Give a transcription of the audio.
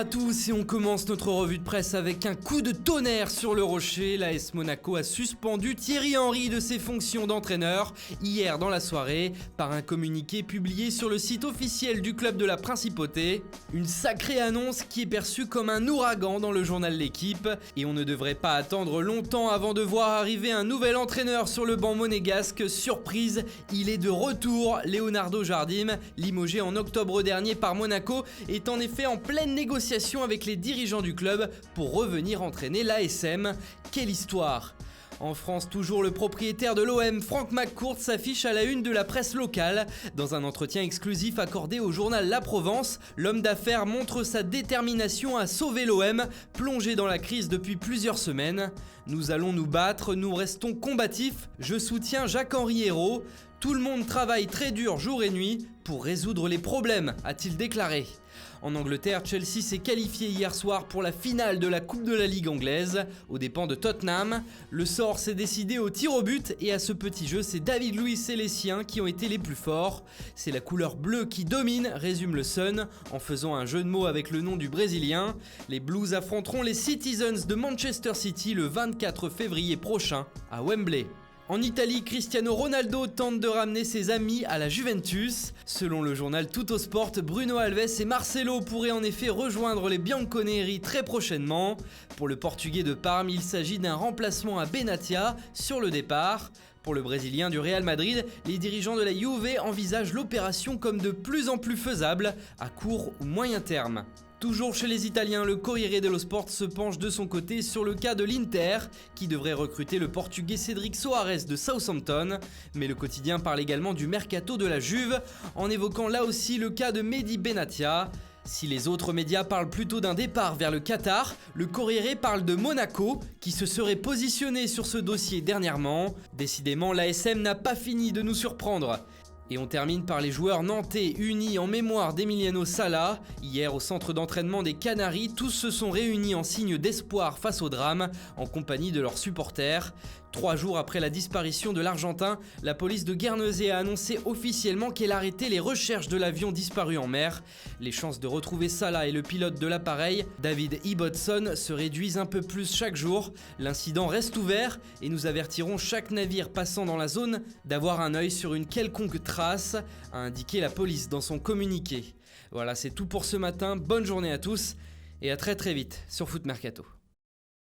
à tous et on commence notre revue de presse avec un coup de tonnerre sur le rocher. L'AS Monaco a suspendu Thierry Henry de ses fonctions d'entraîneur hier dans la soirée par un communiqué publié sur le site officiel du club de la Principauté. Une sacrée annonce qui est perçue comme un ouragan dans le journal L'Équipe et on ne devrait pas attendre longtemps avant de voir arriver un nouvel entraîneur sur le banc monégasque. Surprise, il est de retour. Leonardo Jardim, limogé en octobre dernier par Monaco, est en effet en pleine négociation avec les dirigeants du club pour revenir entraîner l'ASM. Quelle histoire! En France, toujours le propriétaire de l'OM, Franck McCourt, s'affiche à la une de la presse locale. Dans un entretien exclusif accordé au journal La Provence, l'homme d'affaires montre sa détermination à sauver l'OM, plongé dans la crise depuis plusieurs semaines. Nous allons nous battre, nous restons combatifs, je soutiens Jacques-Henri Hérault. Tout le monde travaille très dur jour et nuit pour résoudre les problèmes, a-t-il déclaré. En Angleterre, Chelsea s'est qualifié hier soir pour la finale de la Coupe de la Ligue anglaise, aux dépens de Tottenham. Le sort s'est décidé au tir au but et à ce petit jeu, c'est David Luiz et les siens qui ont été les plus forts. C'est la couleur bleue qui domine, résume le Sun, en faisant un jeu de mots avec le nom du Brésilien. Les Blues affronteront les Citizens de Manchester City le 24 février prochain à Wembley. En Italie, Cristiano Ronaldo tente de ramener ses amis à la Juventus. Selon le journal Tuttosport, Bruno Alves et Marcelo pourraient en effet rejoindre les Bianconeri très prochainement. Pour le Portugais de Parme, il s'agit d'un remplacement à Benatia sur le départ. Pour le Brésilien du Real Madrid, les dirigeants de la Juve envisagent l'opération comme de plus en plus faisable à court ou moyen terme. Toujours chez les Italiens, le Corriere dello Sport se penche de son côté sur le cas de l'Inter, qui devrait recruter le Portugais Cédric Soares de Southampton. Mais le quotidien parle également du mercato de la Juve, en évoquant là aussi le cas de Mehdi Benatia. Si les autres médias parlent plutôt d'un départ vers le Qatar, le Corriere parle de Monaco, qui se serait positionné sur ce dossier dernièrement. Décidément, l'ASM n'a pas fini de nous surprendre. Et on termine par les joueurs nantais unis en mémoire d'Emiliano Sala. Hier, au centre d'entraînement des Canaries, tous se sont réunis en signe d'espoir face au drame, en compagnie de leurs supporters. 3 jours après la disparition de l'Argentin, la police de Guernesey a annoncé officiellement qu'elle arrêtait les recherches de l'avion disparu en mer. Les chances de retrouver Sala et le pilote de l'appareil, David Ibbotson, se réduisent un peu plus chaque jour. L'incident reste ouvert et nous avertirons chaque navire passant dans la zone d'avoir un œil sur une quelconque trace, a indiqué la police dans son communiqué. Voilà, c'est tout pour ce matin. Bonne journée à tous et à très vite sur Foot Mercato.